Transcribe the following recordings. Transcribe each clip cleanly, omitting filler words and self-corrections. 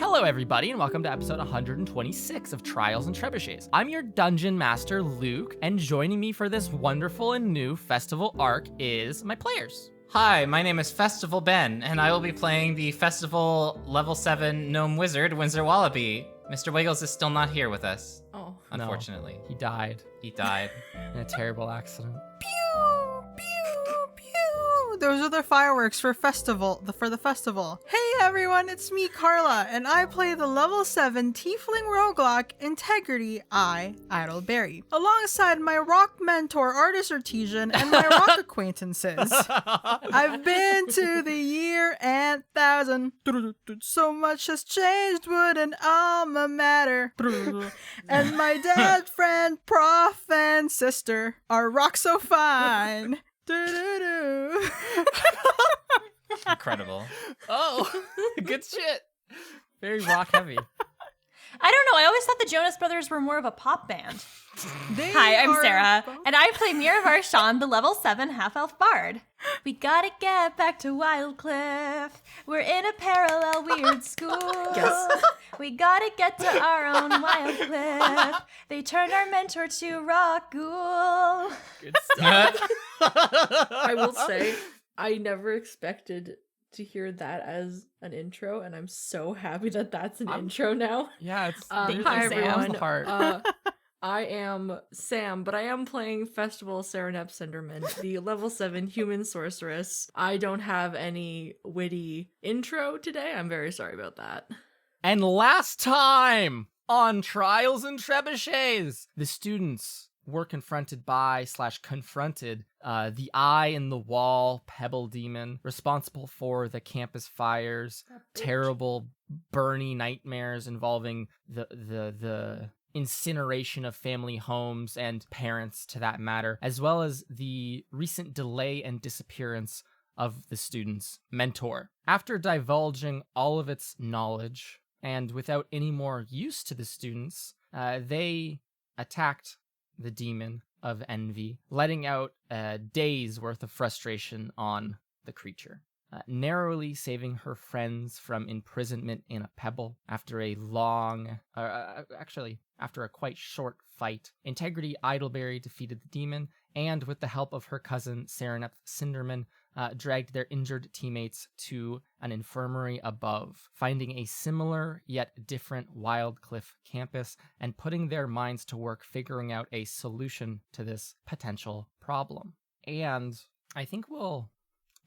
Hello everybody and welcome to episode 126 of Trials and Trebuchets. I'm your dungeon master Luke, and joining me for this wonderful and new festival arc is my players. Hi, my name is Festival Ben, and I will be playing the Festival Level 7 Gnome Wizard, Windsor Wallaby. Mr. Wiggles is still not here with us. Oh. Unfortunately. No, he died He died. in a terrible accident. Pew! Pew! Pew! Those are the fireworks for the festival. Hey everyone, it's me, Carla, and I play the level 7 Tiefling Roguelike Integrity Idleberry, alongside my rock mentor Artist Artesian and my rock acquaintances. I've been to the year and thousand. So much has changed, would an alma matter. And my dad, friend, prof, and sister are rock so fine. Incredible. Oh, good shit. Very rock heavy. I don't know. I always thought the Jonas Brothers were more of a pop band. They Hi, I'm are Sarah, both- and I play Miravar Sean, the level 7 half-elf bard. We gotta get back to Wildcliff. We're in a parallel weird school. Yes. We gotta get to our own Wildcliff. They turned our mentor to Rock Ghoul. Good stuff. I will say, I never expected to hear that as an intro, and I'm so happy that that's an intro now. Yeah, it's Thank you, Hi Sam. everyone. The heart. I am Sam, but I am playing Festival Serenep Cinderman, the level 7 human sorceress. I don't have any witty intro today. I'm very sorry about that. And last time on Trials and Trebuchets, the students were confronted the eye in the wall pebble demon, responsible for the campus fires, terrible Bernie nightmares involving the incineration of family homes and parents, to that matter, as well as the recent delay and disappearance of the student's mentor. After divulging all of its knowledge, and without any more use to the students, they attacked the demon of envy, letting out a day's worth of frustration on the creature, narrowly saving her friends from imprisonment in a pebble after a after a quite short fight. Integrity Idleberry defeated the demon, and with the help of her cousin Serenep Cinderman, dragged their injured teammates to an infirmary above, finding a similar yet different Wildcliff campus and putting their minds to work figuring out a solution to this potential problem. And I think we'll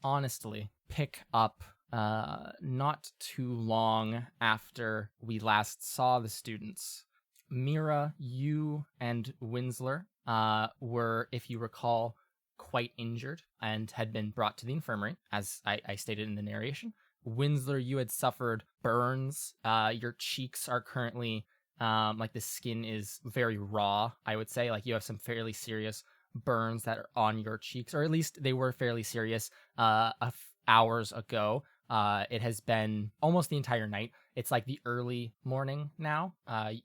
honestly pick up not too long after we last saw the students. Mira, you and Winsler were, if you recall, quite injured and had been brought to the infirmary, as I stated in the narration. Winsler, you had suffered burns. Your cheeks are currently, the skin is very raw, I would say. Like, you have some fairly serious burns that are on your cheeks, or at least they were fairly serious hours ago. It has been almost the entire night. It's like the early morning now.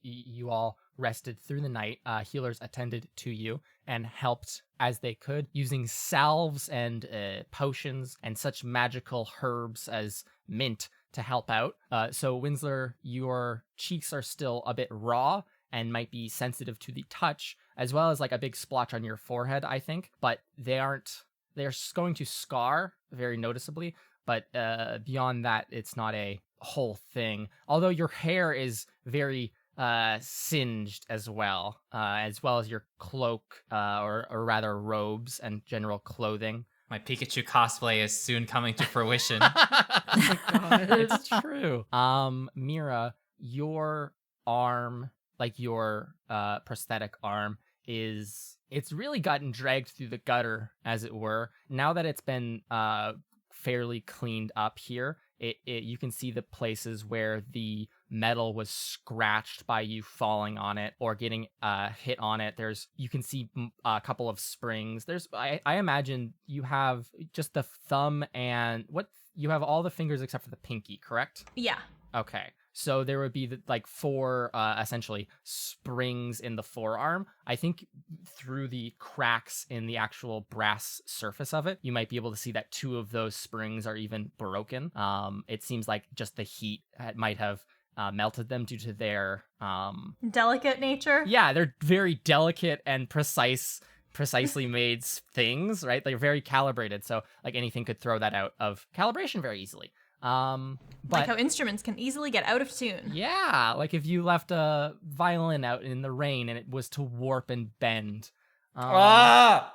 You all rested through the night. Healers attended to you and helped as they could, using salves and potions and such magical herbs as mint to help out. So Winsler, your cheeks are still a bit raw and might be sensitive to the touch, as well as like a big splotch on your forehead, I think. But they're going to scar very noticeably. But beyond that, it's not a whole thing. Although your hair is very singed as well as your cloak, or rather robes and general clothing. My Pikachu cosplay is soon coming to fruition. Oh my god. It's true. Mira, your arm, like your prosthetic arm, it's really gotten dragged through the gutter, as it were. Now that it's been fairly cleaned up here, you can see the places where the metal was scratched by you falling on it or getting hit on it. You can see a couple of springs. I imagine you have just the thumb and you have all the fingers except for the pinky, correct? Yeah. Okay. So there would be four essentially springs in the forearm. I think through the cracks in the actual brass surface of it, you might be able to see that two of those springs are even broken. It seems like just the heat might have melted them due to their Delicate nature. yeah, they're very delicate and precisely made things, right? They're very calibrated, so like anything could throw that out of calibration very easily. But Like how instruments can easily get out of tune. yeah, like if you left a violin out in the rain and it was to warp and bend. Ah!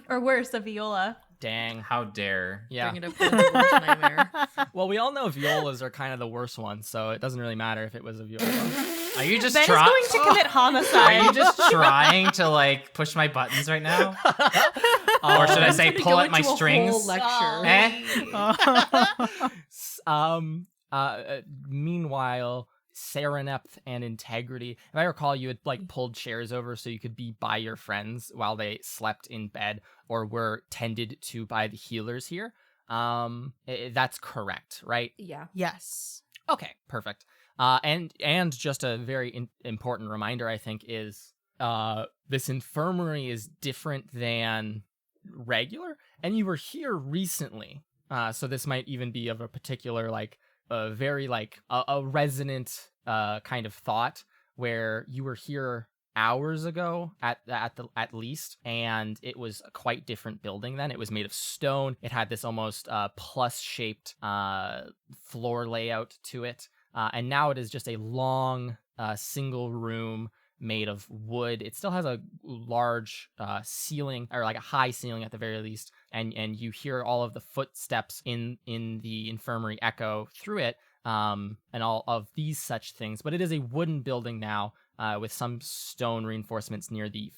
Or worse, a viola. Dang. How dare. Yeah. Bring it up with the worst nightmare. Well, we all know violas are kind of the worst ones, so it doesn't really matter if it was a viola. Are you just Ben is trying? going to commit Are homicide. you just trying to like push my buttons right now? Or should I say Gonna pull go at my into a strings? whole lecture. Meanwhile, Serenepth and Integrity. If I recall, you had like pulled chairs over so you could be by your friends while they slept in bed or were tended to by the healers here. That's correct, right? Yeah. Yes. Okay, perfect. And just a very important reminder, I think, is this infirmary is different than regular, and you were here recently. So this might even be of a particular like a very like a resonant kind of thought where you were here hours ago at least, and it was a quite different building then. It was made of stone. It had this almost plus shaped floor layout to it, and now it is just a long single room made of wood. It still has a large ceiling, or like a high ceiling at the very least, and you hear all of the footsteps in the infirmary echo through it, and all of these such things. But it is a wooden building now, with some stone reinforcements near the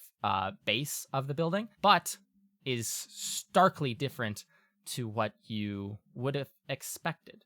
base of the building, but is starkly different to what you would have expected.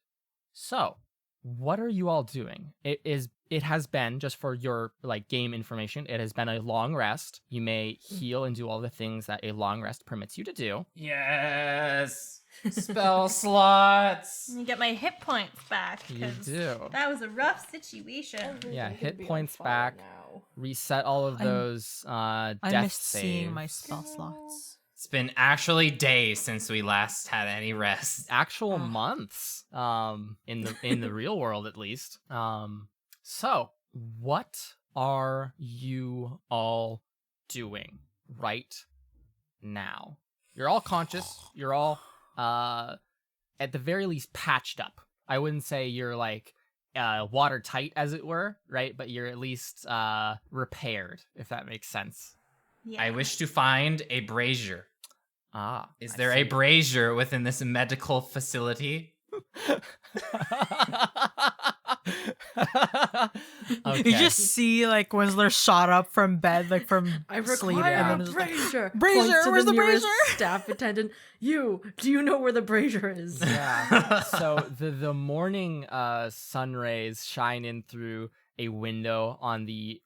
So, what are you all doing? It has been, just for your like game information, it has been a long rest. You may heal and do all the things that a long rest permits you to do. Yes. Spell slots. Let me get my hit points back. You 'cause do. That was a rough situation. Yeah, I'm gonna hit be on points fire back. now. Reset all of I'm- those I death missed seeing my saves. spell slots. It's been actually days since we last had any rest. Actual months in the real world, at least. So what are you all doing right now? You're all conscious. You're all at the very least patched up. I wouldn't say you're like watertight, as it were, right? But you're at least repaired, if that makes sense. Yeah. I wish to find a brazier. Is I there a see. brazier within this medical facility? Okay. You just see like Winsler shot up from bed, like from I sleep, require and a then it's like, brazier. Brazier, Points to where's the nearest brazier? Staff attendant. Do you know where the brazier is? Yeah. So the morning sun rays shine in through a window on the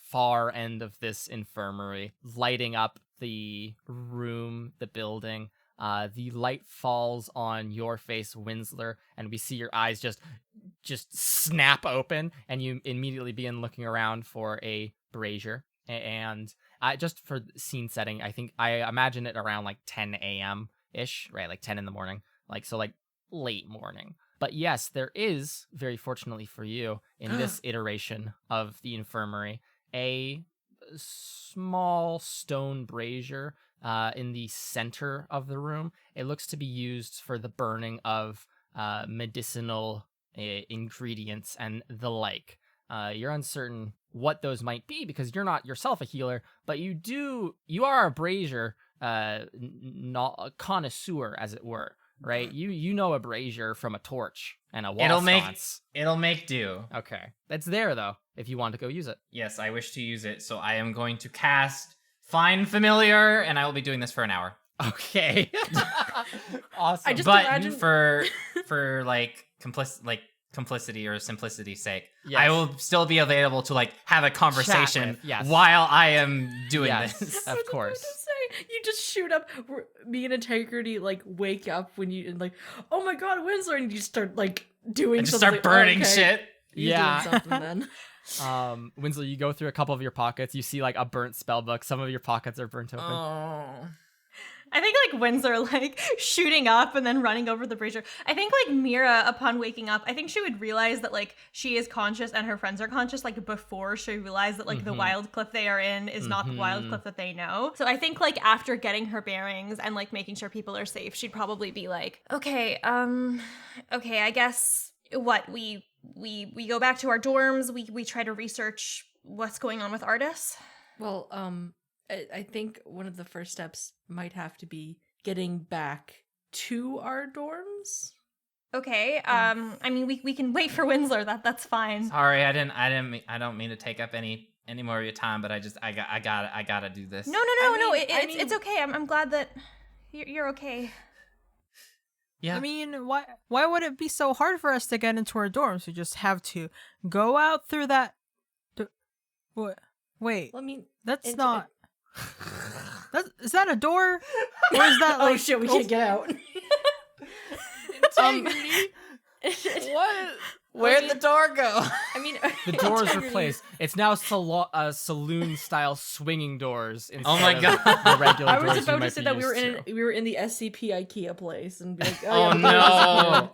far end of this infirmary, lighting up the room, the building. The light falls on your face, Winsler, and we see your eyes just snap open, and you immediately begin looking around for a brazier. And just for scene setting, I imagine it around like 10 a.m. ish, right? Like 10 in the morning, like late morning. But yes, there is, very fortunately for you, in this iteration of the infirmary, a small stone brazier in the center of the room. It looks to be used for the burning of medicinal ingredients and the like. You're uncertain what those might be because you're not yourself a healer, but you are a brazier, not a connoisseur, as it were, right? You know a brazier from a torch and a wall sconce. It'll make do. Okay, it's there though if you want to go use it. Yes, I wish to use it, so I am going to cast Find Familiar, and I will be doing this for an hour. Okay. Awesome. I just But imagine for like complicity or simplicity's sake, Yes. I will still be available to like have a conversation with, yes. while I am doing Yes, this. of course. you just shoot up. Me and Integrity like wake up when you and like, oh my god, Winslow, and you start like doing And just something. start burning okay. shit. You're Yeah. doing something then. Winslow, you go through a couple of your pockets. You see like a burnt spell book. Some of your pockets are burnt open. Oh. I think like Windsor like shooting up and then running over the brazier. I think like Mira, upon waking up, I think she would realize that like she is conscious and her friends are conscious like before she realized that like the wild cliff they are in is not the wild cliff that they know. So I think like after getting her bearings and like making sure people are safe, she'd probably be like, okay, I guess what we go back to our dorms. We try to research what's going on with Artis. Well, I think one of the first steps might have to be getting back to our dorms. Okay. I mean, we can wait for Winslow. That's fine. Sorry, I don't mean to take up any more of your time, but I gotta do this. No. It's okay. I'm glad that you're okay. Yeah. I mean, why would it be so hard for us to get into our dorms? We just have to go out through that. What? Wait, Well, I mean, that's not. Is that a door? Or is that oh like? shit, we can't get out. What? Where'd the door go? I mean, The doors replaced. It's now saloon-style swinging doors. Oh my instead of God. The regular I doors was you about might to say be that we used were to. in the SCP IKEA place and be like, Oh yeah, no!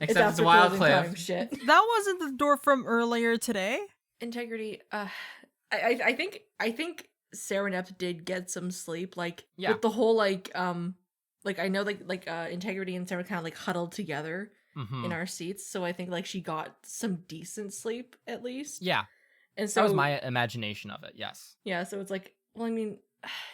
it's Except it's after Wild closing time, Cliff. shit. That wasn't the door from earlier today. Integrity. I think Serenep did get some sleep. Like Yeah. with the whole like I know like Integrity and Sarah kind of like huddled together Mhm. in our seats, so I think like she got some decent sleep at least. Yeah, And so that was my imagination of it. Yes. yeah. So it's like, well, I mean,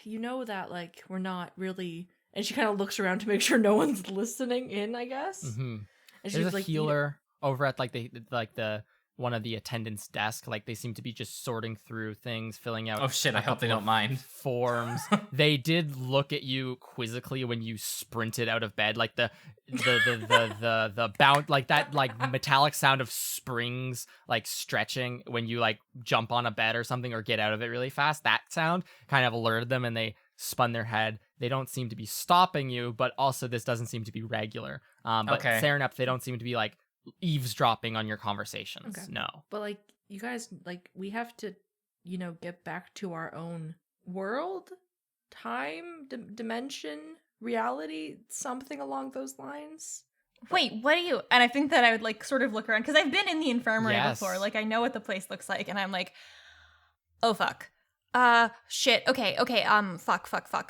you know that like we're not really. And she kind of looks around to make sure no one's listening in, I guess. Mm-hmm. And There's she's a like, healer over at the one of the attendants' desk. Like they seem to be just sorting through things, filling out. Oh shit! a I hope they couple don't of mind. forms. They did look at you quizzically when you sprinted out of bed, like the bound, like that like metallic sound of springs like stretching when you like jump on a bed or something or get out of it really fast. That sound kind of alerted them and they spun their head. They don't seem to be stopping you, but also this doesn't seem to be regular. But Okay. Serenep, they don't seem to be like eavesdropping on your conversations. Okay. No. but like you guys, like we have to, get back to our own world, time, dimension, reality, something along those lines. Wait, what do you? And I think that I would like sort of look around because I've been in the infirmary Yes. before. Like I know what the place looks like, and I'm like, oh fuck. Shit. Okay. Fuck.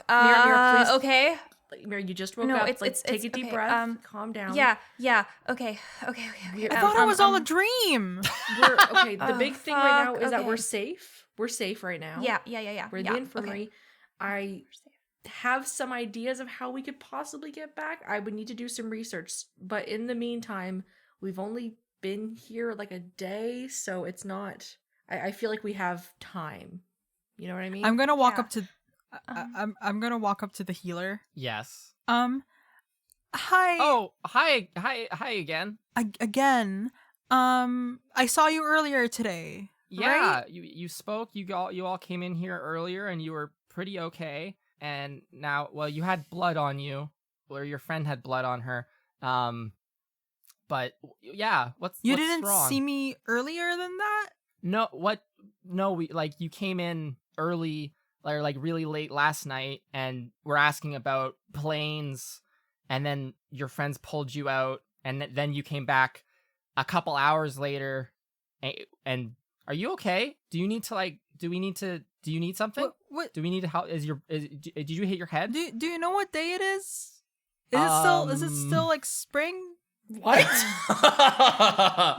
Mira, please. Okay. Like, Mary, you just woke No, up. it's Take a deep okay, breath. Calm down. Yeah. Okay. I thought it was all a dream. We're okay. The big thing right now fuck, is that okay. we're safe. We're safe right now. Yeah. We're in yeah, the infirmary. okay. I have some ideas of how we could possibly get back. I would need to do some research, but in the meantime, we've only been here like a day, so it's not. I feel like we have time. You know what I mean? I'm gonna walk Yeah. up to. I'm gonna walk up to the healer. Yes. Hi. Oh, hi again. Again. I saw you earlier today. Yeah, Right? you spoke. You all came in here earlier, and you were pretty okay. And now, well, you had blood on you, or your friend had blood on her. But yeah, what's You what's didn't wrong? see me earlier than that? No, what? No, we like you came in early, or like really late last night, and we're asking about planes, and then your friends pulled you out, and then you came back a couple hours later, and are you okay? Do you need to like? Do we need to? Do you need something? What? Do we need to help? Did you hit your head? Do you know what day it is? Is it still like spring? What?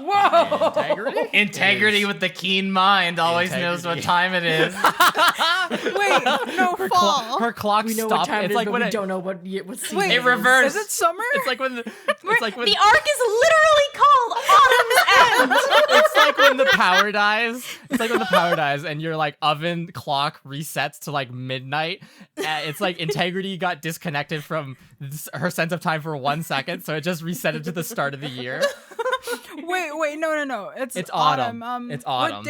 Whoa! Integrity? Integrity with the keen mind always knows what Integrity. time it is. Wait, no, her fall. her clock We know stopped. what time it It's is, like but when we it, don't know what season Wait, It reversed. Is it summer? it's like when it's like when The arc is literally called Autumn's End. it's like when the power dies. It's like when the power dies and your like oven clock resets to like midnight. It's like Integrity got disconnected from her sense of time for 1 second, so it just reset it to the start of the year. Wait, no. It's autumn. It's autumn.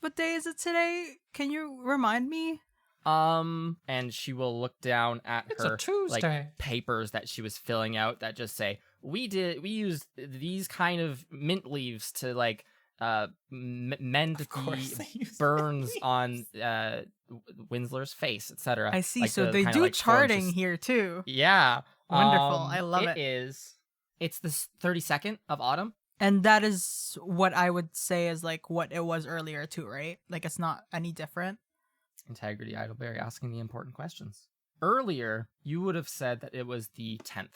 What day is it today? Can you remind me? And she will look down at It's her a Tuesday. like papers that she was filling out that just say we used these kind of mint leaves to like mend course they the use burns on Winsler's face, etc. I see. Like So the they kinda, do like, charting forms. here too. Yeah. Wonderful. I love it. It's the 32nd of autumn. And that is what I would say is like what it was earlier too, right? Like it's not any different. Integrity Idleberry asking the important questions. Earlier, you would have said that it was the 10th.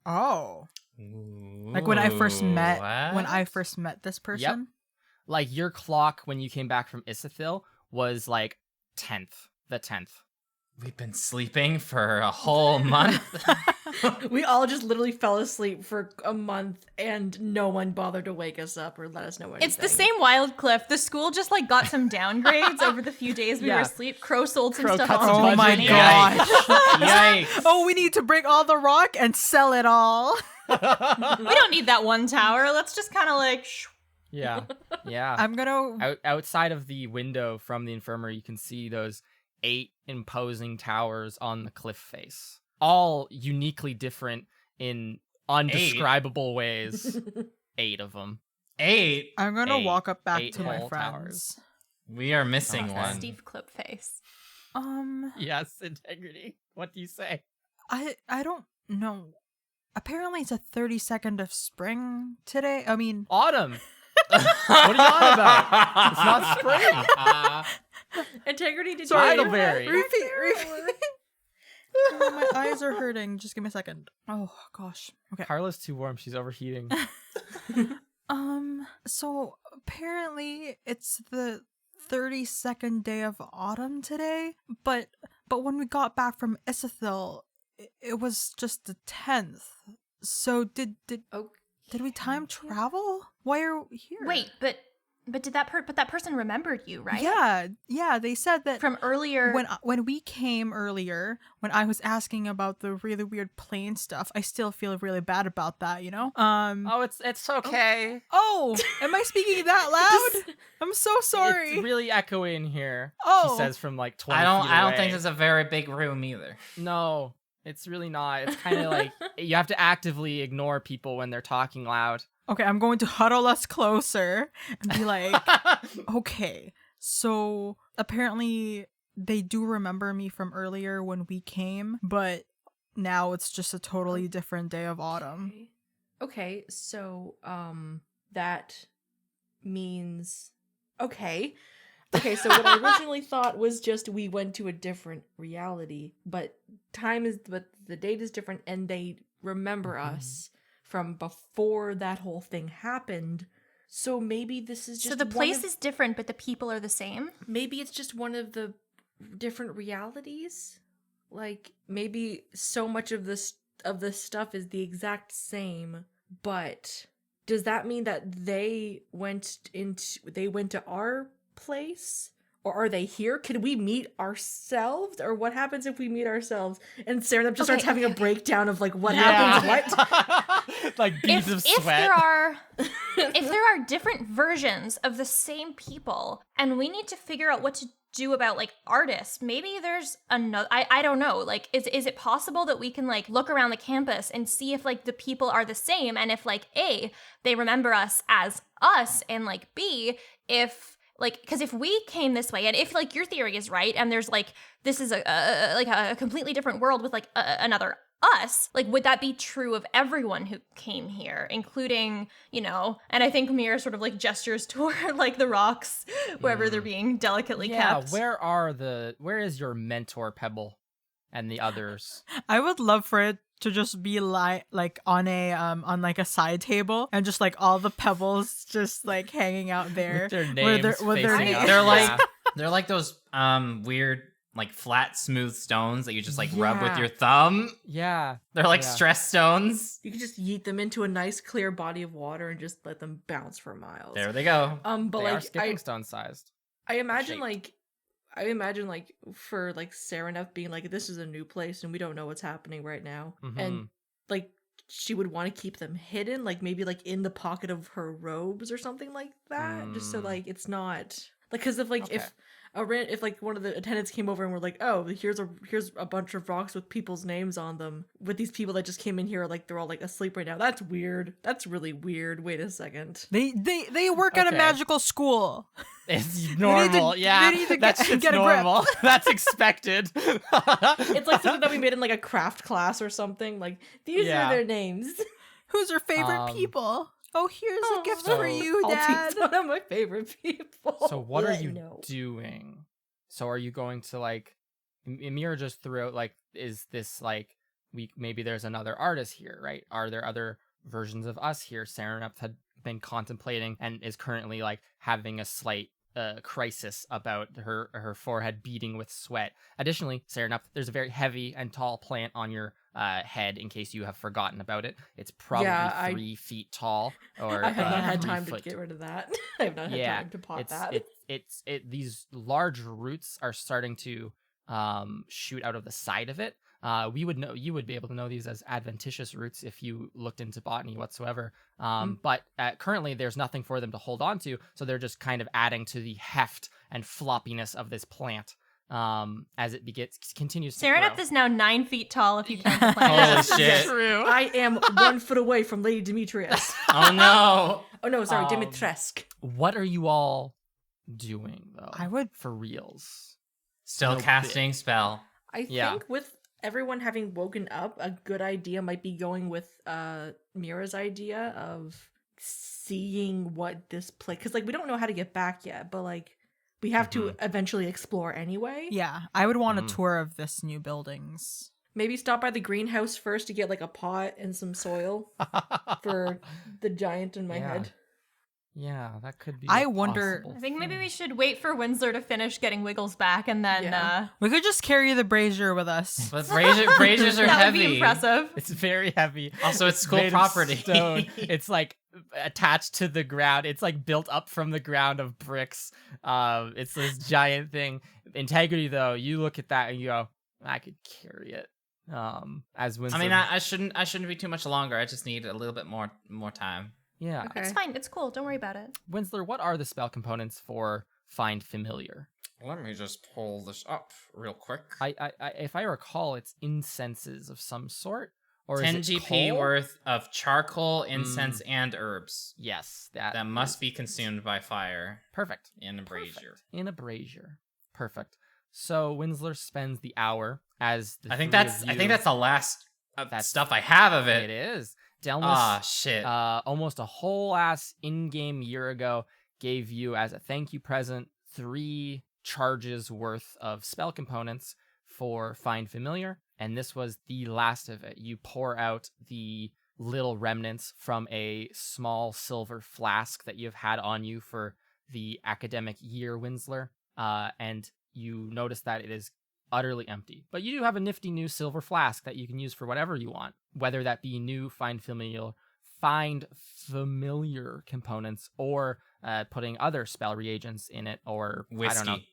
Oh. Like when I first met this person. Like your clock when you came back from Isithil was like 10th, the 10th. We've been sleeping for a whole month. We all just literally fell asleep for a month and no one bothered to wake us up or let us know anything. It's the same Wild Cliff. The school just like got some downgrades over the few days we were asleep. Crow sold some Crow stuff cut off. some Oh budget. my gosh. Yikes. Oh, we need to break all the rock and sell it all. We don't need that one tower. Let's just kind of like. Yeah. Yeah. I'm gonna. Outside of the window from the infirmary, you can see those 8 imposing towers on the cliff face. All uniquely different in undescribable ways. 8 of them. 8. I'm gonna 8 walk up back 8 to my whole friends. towers. We are missing Okay. one. Steve Clip face. Yes, Integrity. What do you say? I don't know. Apparently it's a 32nd of spring today. I mean, Autumn. What are you on about? It's not spring. Integrity, did Sorry, you Idleberry. repeat. Oh, my eyes are hurting. Just give me a second. Oh gosh. Okay. Carla's too warm. She's overheating. So apparently it's the 32nd day of autumn today, but when we got back from Isithil, it was just the 10th. So did we time travel? Why are we here? Wait, but did that person remembered you, right? Yeah. They said that From earlier. when we came earlier, when I was asking about the really weird plane stuff, I still feel really bad about that. You know. Oh, it's okay. Oh, am I speaking that loud? I'm so sorry. It's really echoey in here. Oh. She says from like 20 I don't feet think away. it's a very big room either. No, it's really not. It's kind of like you have to actively ignore people when they're talking loud. Okay, I'm going to huddle us closer and be like, okay, so apparently they do remember me from earlier when we came, but now it's just a totally different day of autumn. Okay, so that means okay, so what I originally thought was just we went to a different reality, but the date is different and they remember us from before that whole thing happened. So maybe this is just So the place is different, but the people are the same? maybe it's just one of the different realities. Like maybe so much of this stuff is the exact same, but does that mean that they went to our place? Or are they here? Can we meet ourselves? Or what happens if we meet ourselves? And Sarah just starts having a breakdown of like what happens, what? Like beads of If sweat. there are different versions of the same people, and we need to figure out what to do about like artists, maybe there's another. I don't know. Like, is it possible that we can like look around the campus and see if like the people are the same, and if like A, they remember us as us, and like B, if like, because if we came this way, and if like your theory is right, and there's like this is a completely different world with like another us, like would that be true of everyone who came here, including, you know? And I think Mira sort of like gestures toward like the rocks wherever they're being delicately kept. Where is your mentor Pebble and the others? I would love for it to just be like on a on like a side table and just like all the pebbles just like hanging out there With their names with their facing names. up. They're like Yeah. they're like those weird like flat smooth stones that you just like rub with Yeah. your thumb. Yeah. They're like Yeah. stress stones. You can just yeet them into a nice clear body of water and just let them bounce for miles. There they go. But They are like skipping stone sized. I imagine shaped. like for like Sereneth being like, this is a new place and we don't know what's happening right now. Mhm. And like she would want to keep them hidden, like maybe like in the pocket of her robes or something like that. Just so like it's not Like, because if Okay. if like one of the attendants came over and were like, oh, here's a bunch of rocks with people's names on them, with these people that just came in here, like they're all like asleep right now. That's weird. That's really weird. Wait a second. They work at a Okay. magical school. It's normal. they Yeah, need to that's get a grip. normal. That's expected. It's like something that we made in like a craft class or something. Like, these Yeah. are their names. Who's your favorite Um, people? Oh, here's a gift so- for you, I'll Dad. teach one of my favorite people. So what are Yeah, you no. doing? So are you going to like Amira just threw out like, is this like maybe there's another artist here, right? Are there other versions of us here? Serenep had been contemplating and is currently like having a slight crisis about her forehead beating with sweat. Additionally, Serenep, there's a very heavy and tall plant on your head in case you have forgotten about it. It's probably Yeah, 3 feet tall, or I have not had 3 time to foot get rid of that. I have not had time to pot that. These large roots are starting to shoot out of the side of it. You would be able to know these as adventitious roots if you looked into botany whatsoever. But currently there's nothing for them to hold on to, so they're just kind of adding to the heft and floppiness of this plant as it continues to Serenep grow. is now 9 feet tall if you count the plant. Holy That's shit. true. I am 1 foot away from Lady Demetrius. Oh no. Oh no, sorry, Um, Dimitrescu. What are you all doing though? I would- for reals. Still No casting spell. I yeah. think with everyone having woken up, a good idea might be going with Mira's idea of seeing what this place, because like we don't know how to get back yet, but like we have to eventually explore anyway. Yeah, I would want a Mm. tour of this new buildings. Maybe stop by the greenhouse first to get like a pot and some soil for the giant in my Yeah. head. Yeah, that could be. I a wonder- possible I think maybe thing. we should wait for Winslow to finish getting Wiggles back and then Yeah. We could just carry the brazier with us. But braziers are that heavy. would be impressive. It's very heavy. Also, it's school made of property. stone. It's like attached to the ground. It's like built up from the ground of bricks. It's this giant thing. Integrity, though, you look at that and you go, I could carry it. As Winslow. I mean, I shouldn't be too much longer. I just need a little bit more time. yeah. Okay. It's fine. It's cool. Don't worry about it. Winsler, what are the spell components for Find Familiar? Let me just pull this up real quick. I if I recall, it's incenses of some sort, or 10 is it GP coal? worth of charcoal, incense, and herbs Yes, that must be consumed by fire perfect. in a brazier. Perfect. In a brazier. Perfect. So Winsler spends the hour as the I think three that's of you- the last That's- stuff I have of it it. is. Delmus, Ah, shit. almost a whole ass in-game year ago, gave you as a thank you present 3 charges worth of spell components for Find Familiar, and this was the last of it. You pour out the little remnants from a small silver flask that you've had on you for the academic year, Winsler, and you notice that it is utterly empty. But you do have a nifty new silver flask that you can use for whatever you want, whether that be new Find Familiar components or putting other spell reagents in it, or I don't know, Whiskey.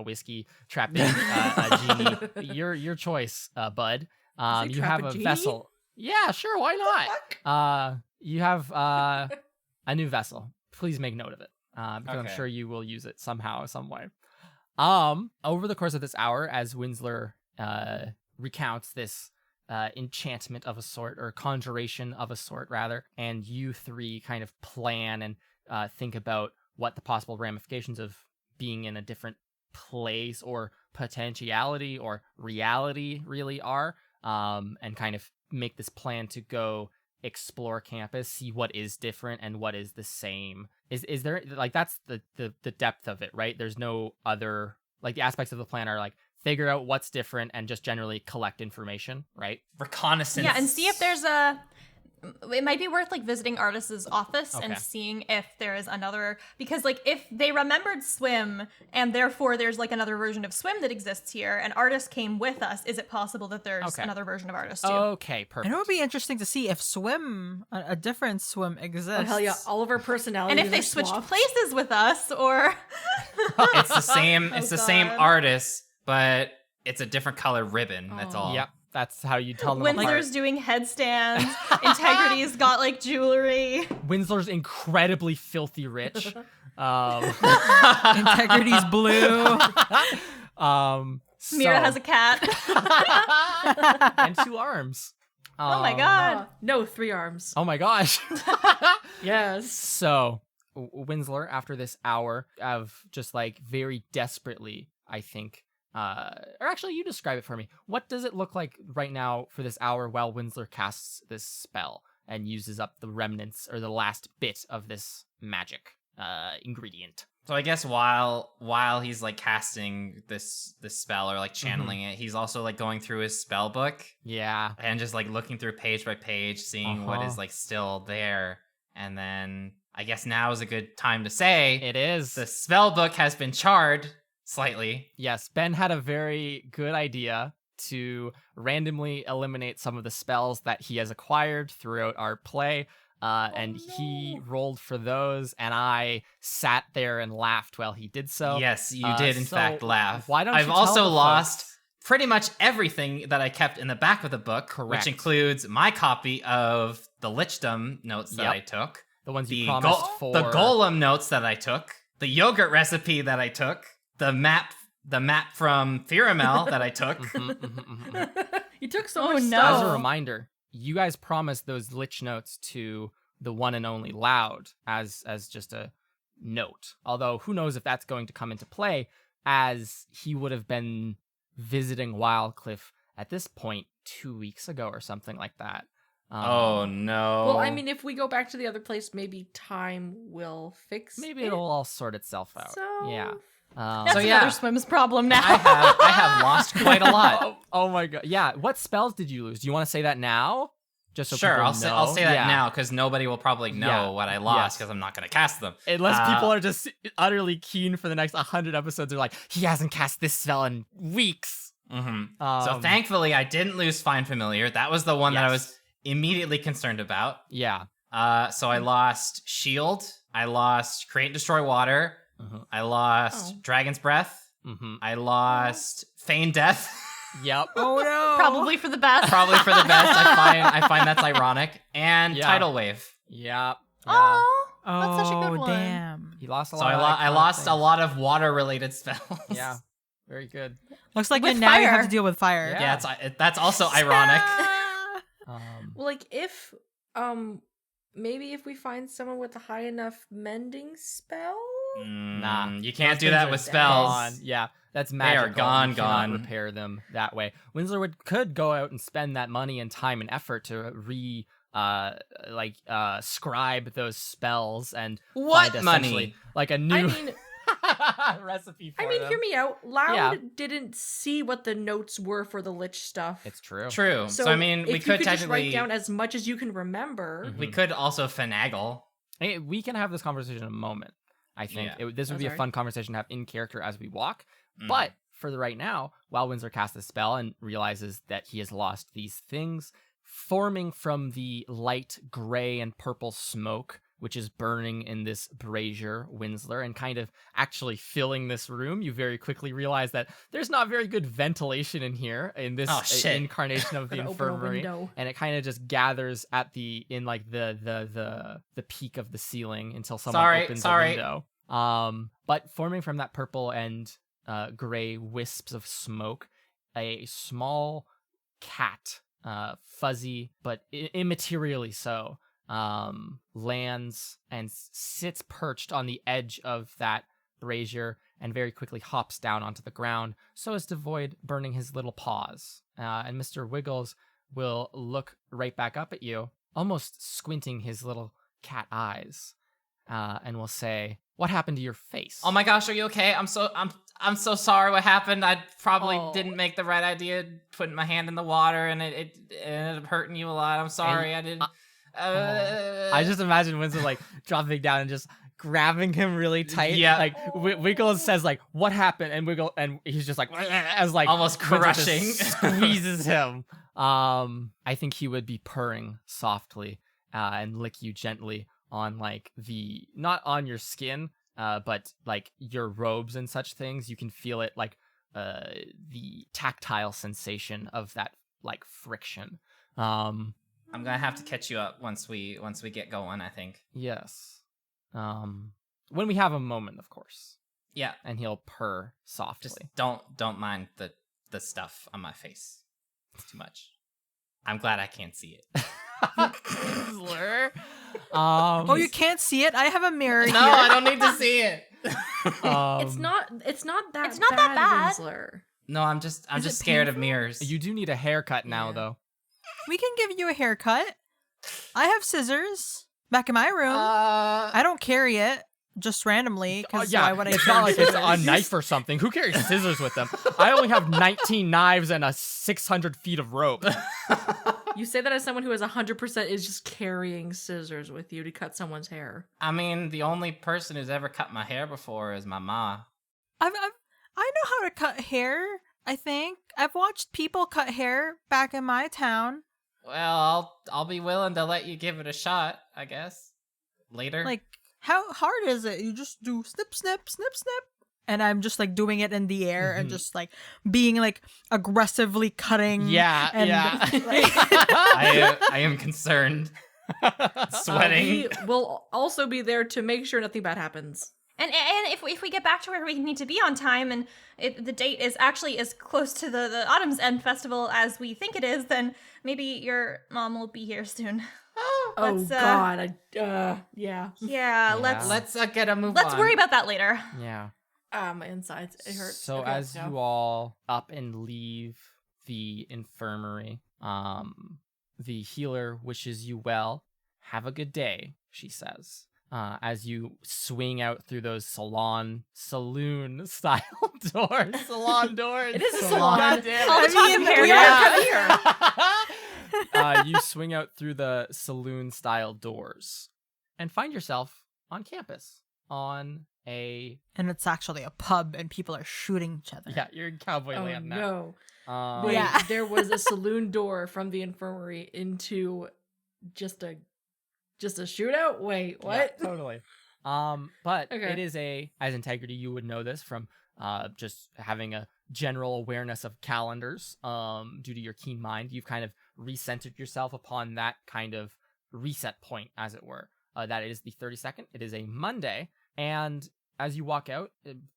whiskey, trapping a genie. Your choice, bud. Say You trap have a a genie? vessel. Yeah, sure, why not? You have a new vessel. Please make note of it, because I'm Okay. sure you will use it somehow, some way. Over the course of this hour, as Winsler recounts this enchantment of a sort, or conjuration of a sort, rather, and you 3 kind of plan and think about what the possible ramifications of being in a different place or potentiality or reality really are, and kind of make this plan to go explore campus, see what is different and what is the same. Is there, like, that's the depth of it, right? There's no other, like, the aspects of the plan are like figure out what's different and just generally collect information, right? Reconnaissance. Yeah, and see if there's it might be worth like visiting Artis's office and Okay. seeing if there is another, because like if they remembered swim and therefore there's like another version of swim that exists here and Artis came with us, is it possible that there's Okay. another version of Artis too? Okay, perfect. And it would be interesting to see if a different swim exists. Oh hell yeah! All of our personalities. And if they are switched swapped. places with us, or It's the same. It's Oh, the same God. artist, but it's a different color ribbon. That's all. Yep, that's how you tell them apart. Winsler's doing headstands, Integrity's got like jewelry. Winsler's incredibly filthy rich. Integrity's blue. Mira has a cat. and 2 arms. Oh my god. No, 3 arms. Oh my gosh. Yes. So, Winsler, after this hour of just like very desperately, I think, or actually you describe it for me. What does it look like right now for this hour while Winsler casts this spell and uses up the remnants or the last bit of this magic ingredient? So I guess while he's like casting this spell or like channeling it, he's also like going through his spell book Yeah. and just like looking through page by page, seeing what is like still there. And then I guess now is a good time to say It is. the spell book has been charred slightly. Yes, Ben had a very good idea to randomly eliminate some of the spells that he has acquired throughout our play. And he rolled for those, and I sat there and laughed while he did so. Yes, you did in so fact laugh. why don't I've you tell also the lost folks? pretty much everything that I kept in the back of the book, Correct. which includes my copy of the Lichdom notes that Yep. I took, The ones you the promised for the golem notes that I took, the yogurt recipe that I took, the map from Thiramel that I took. You took so Oh, much no. stuff. As a reminder, you guys promised those lich notes to the one and only Loud as just a note. Although who knows if that's going to come into play, as he would have been visiting Wildcliff at this point 2 weeks ago or something like that. Oh no. Well, I mean, if we go back to the other place, maybe time will fix Maybe it. it'll all sort itself out. So- Yeah. That's So, another yeah. Swim's problem now. I have lost quite a lot. Oh my god. Yeah. What spells did you lose? Do you want to say that now? Just so Sure, people I'll say that Yeah. now because nobody will probably know Yeah. what I lost Yes. because I'm not going to cast them. Unless people are just utterly keen for the next 100 episodes. They're like, he hasn't cast this spell in weeks. So thankfully, I didn't lose Find Familiar. That was the one that I Yes. was immediately concerned about. Yeah. So I lost Shield. I lost Create, Destroy Water. Mhm. I lost Dragon's Breath. Mm-hmm. I lost Feign Death. Yep. Oh no. Probably for the best. Probably for the best. I find that's ironic. And Yeah. Tidal Wave. Yep. Oh, Oh, that's such a good one. damn. He lost a So lot. I lost a lot of water-related spells. Yeah. Very good. Looks like With now you have fire. to deal with fire. Yeah. Yeah, that's also ironic. Well, like if maybe if we find someone with a high enough mending spell. Nah. You can't Those do things that are with spells. gone. Yeah, that's They magical. are gone, You cannot gone. repair them that way. Winslow could go out and spend that money and time and effort to scribe those spells and What find money? essentially like a new I mean, recipe for hear them. me out. Loud Yeah. didn't see what the notes were for the lich stuff. It's true. True. So, I mean, if we you could just technically write down as much as you can remember. we could also finagle. Hey, we can have this conversation in a moment. I think Yeah. this would Oh, be a sorry. fun conversation to have in character as we walk. Mhm. But for the right now, while Windsor casts the spell and realizes that he has lost these things, forming from the light gray and purple smoke, which is burning in this brazier, Winsler, and kind of actually filling this room, you very quickly realize that there's not very good ventilation in here in this Oh, shit. incarnation of the Gonna open a infirmary. window. And it kind of just gathers at the peak of the ceiling until someone opens a window. But forming from that purple and gray wisps of smoke, a small cat, fuzzy but immaterially so, lands and sits perched on the edge of that brazier and very quickly hops down onto the ground so as to avoid burning his little paws. And Mr. Wiggles will look right back up at you, almost squinting his little cat eyes, and will say, "What happened to your face?" Oh my gosh, are you okay? I'm so sorry what happened. I probably Oh. didn't make the right idea putting my hand in the water and it ended up hurting you a lot. I'm sorry. I didn't I just imagine Winslow like dropping down and just grabbing him really tight. Yeah. Like Wiggles says like, "What happened?" and he's just like as like Almost Winslow just crushing. squeezes him. I think he would be purring softly and lick you gently on like not on your skin, but like your robes and such things. You can feel it like the tactile sensation of that like friction. I'm gonna have to catch you up once we get going, I think. Yes. When we have a moment, of course. Yeah. And he'll purr Just softly. don't mind the stuff on my face. It's too much. I'm glad I can't see it. Slur. Oh, you can't see it? I have a mirror No, here. I don't need to see it. It's not that It's not bad, that bad. Winsler. No, I'm just Is it scared of painful? mirrors. You do need a haircut now, Yeah. though. We can give you a haircut. I have scissors back in my room. I don't carry it just randomly because why would I? it's carry not like it's a scissors? knife or something. Who carries scissors with them? I only have 19 knives and a 600 feet of rope. You say that as someone who is 100% is just carrying scissors with you to cut someone's hair. I mean, the only person who's ever cut my hair before is my ma. I know how to cut hair. I think I've watched people cut hair back in my town. Well, I'll be willing to let you give it a shot, I guess. Later. Like, how hard is it? You just do snip, snip, snip, snip. And I'm just like doing it in the air and just like being like aggressively cutting. Yeah, and, yeah. like- I am concerned. Sweating. We will also be there to make sure nothing bad happens. And if we get back to where we need to be on time, and the date is actually as close to the Autumn's End festival as we think it is, then maybe your mom will be here soon. Oh Let's, God! Yeah. Yeah, let's Let's get a move let's on. worry about that later. Yeah. My insides, it hurts. So Okay, as go. you all up and leave the infirmary, the healer wishes you well. Have a good day, she says. As you swing out through those saloon style doors. Salon doors. It is a Salon. salon. God damn All it. the talk of hair. we Yeah. You swing out through the saloon style doors and find yourself on campus on a and it's actually a pub and people are shooting each other. you're in cowboy Oh land now. no! Um, Wait, Yeah. there was a saloon door from the infirmary into just a shootout. Wait, what? Yeah, totally. But Okay. it is as integrity, you would know this from just having a general awareness of calendars. Due to your keen mind, you've kind of recentered yourself upon that kind of reset point, as it were. That is the 32nd. It is a Monday, and as you walk out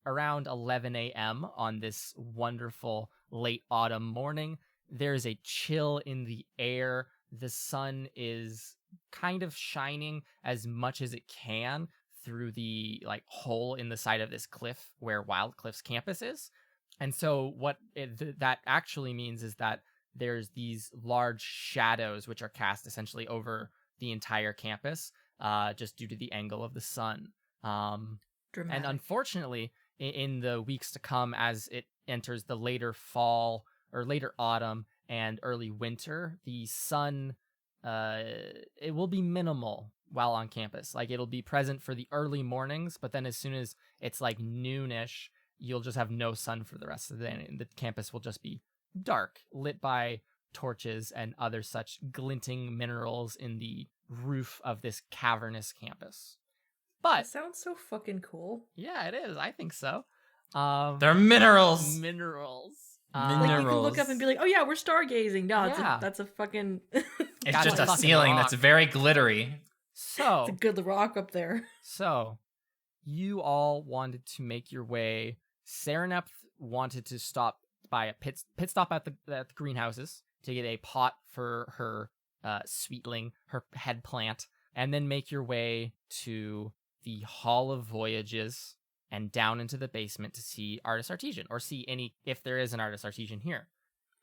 around 11 a.m. on this wonderful late autumn morning, there's a chill in the air. The sun is kind of shining as much as it can through the like hole in the side of this cliff where Wild Cliff's campus is. And so what that actually means is that there's these large shadows which are cast essentially over the entire campus, just due to the angle of the sun. And Dramatic. unfortunately, in the weeks to come, as it enters the later fall or later autumn and early winter, the sun, it will be minimal while on campus. Like, it'll be present for the early mornings, but then as soon as it's like noonish, you'll just have no sun for the rest of the day, and the campus will just be dark, lit by torches and other such glinting minerals in the roof of this cavernous campus. That But sounds so fucking cool. yeah, it is. I think so. They're minerals. Minerals. Like you can look Minerals. up and be like, "Oh yeah, we're stargazing." No, Yeah. that's a fucking. It's That's just a a fucking ceiling rock. that's very glittery. So, It's a good rock up there. so you all wanted to make your way. Serenep wanted to stop by a pit stop at the greenhouses to get a pot for her sweetling, her head plant, and then make your way to the Hall of Voyages and down into the basement to see Artist Artesian, or see if there is an Artist Artesian here.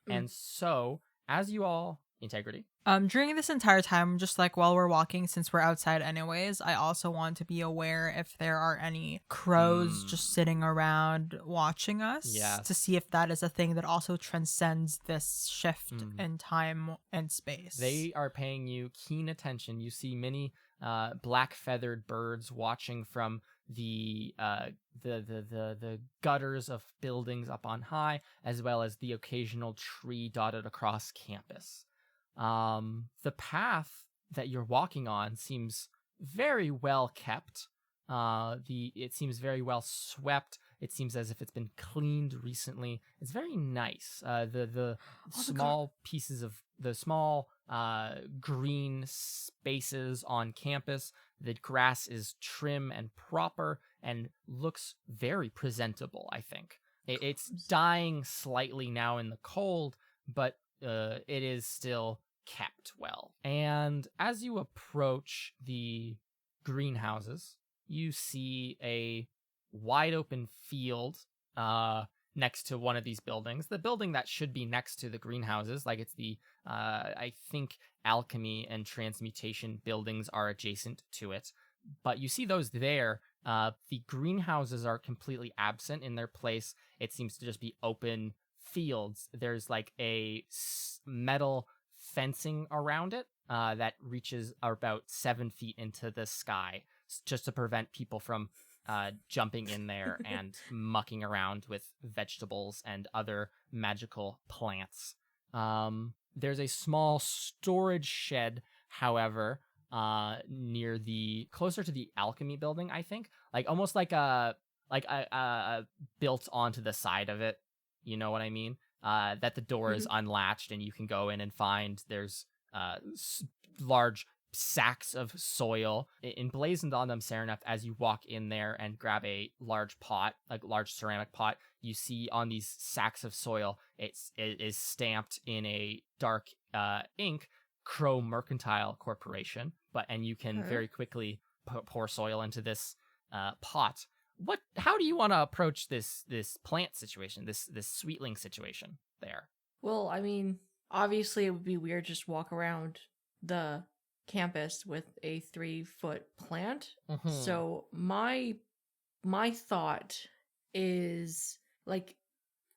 Mm. And so, as you all, integrity. During this entire time, just like while we're walking, since we're outside anyways, I also want to be aware if there are any crows just sitting around watching us. Yes. To see if that is a thing that also transcends this shift Mm. in time and space. They are paying you keen attention. You see many black feathered birds watching from the gutters of buildings up on high, as well as the occasional tree dotted across campus. The path that you're walking on seems very well kept. It seems very well swept. It seems as if it's been cleaned recently. It's very nice. The small pieces of the small green spaces on campus, the grass is trim and proper and looks very presentable, I think. It's dying slightly now in the cold, but it is still kept well. And as you approach the greenhouses, you see a wide open field next to one of these buildings. The building that should be next to the greenhouses, like it's the, I think alchemy and transmutation buildings are adjacent to it. But you see those there. The greenhouses are completely absent in their place. It seems to just be open fields. There's like a metal fencing around it that reaches about 7 feet into the sky, just to prevent people from jumping in there and mucking around with vegetables and other magical plants. There's a small storage shed, however, closer to the alchemy building, I think, like almost like a built onto the side of it. You know what I mean? That the door is unlatched and you can go in and find there's large sacks of soil emblazoned on them, Sereneth. As you walk in there and grab a large pot, like large ceramic pot, you see on these sacks of soil, it is stamped in a dark ink, Crow Mercantile Corporation. And you can very quickly pour soil into this pot. How do you want to approach this plant situation, this sweetling situation there? Well, I mean, obviously it would be weird just walk around the campus with a 3-foot plant. So my thought is like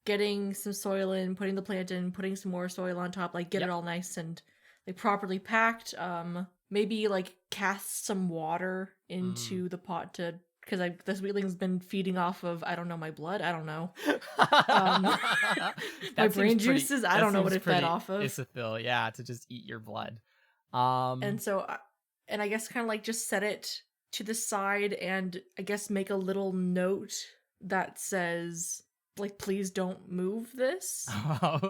getting some soil in, putting the plant in, putting some more soil on top, like get it all nice and like properly packed. Maybe like cast some water into the pot to, because the sweetling's been feeding off of, I don't know, my blood. I don't know. My brain juices. I don't know what it fed off of. Isithil, yeah, to just eat your blood. And so, and I guess kind of like just set it to the side and I guess make a little note that says, like, please don't move this. Okay.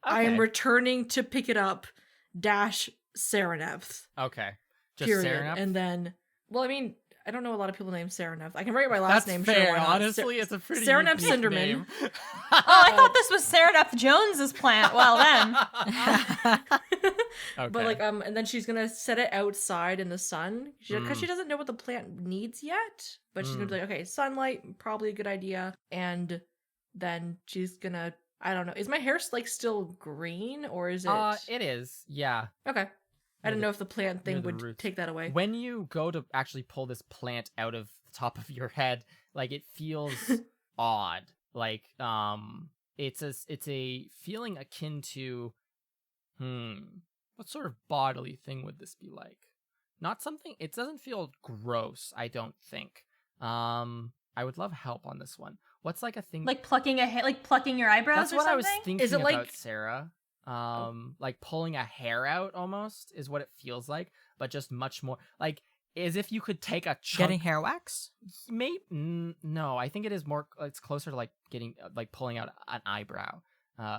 I am returning to pick it up, Sereneth. Okay. Just Period. Sereneth? And then, well, I mean, I don't know a lot of people named Sereneth. I can write my last name. Fair. Sure, why not? Honestly, it's a pretty Sereneth unique Cinderman. name. Oh, I thought this was Sereneth Jones's plant. Well, then. Okay. But like, and then she's gonna set it outside in the sun because she doesn't know what the plant needs yet. But she's gonna be like, okay, sunlight, probably a good idea. And then she's gonna, I don't know, is my hair like still green or is it? It is. Yeah. Okay. I didn't the- know if the plant thing near the would roots. take that away. When you go to actually pull this plant out of the top of your head, like it feels odd. Like it's a feeling akin to what sort of bodily thing would this be like? Not something, it doesn't feel gross, I don't think. I would love help on this one. What's like a thing Like plucking plucking your eyebrows That's or what something? I was thinking Is it about, like- Sarah. Like pulling a hair out almost is what it feels like, but just much more like as if you could take a chunk. Getting hair wax? Maybe no. I think it is more. It's closer to like getting like pulling out an eyebrow,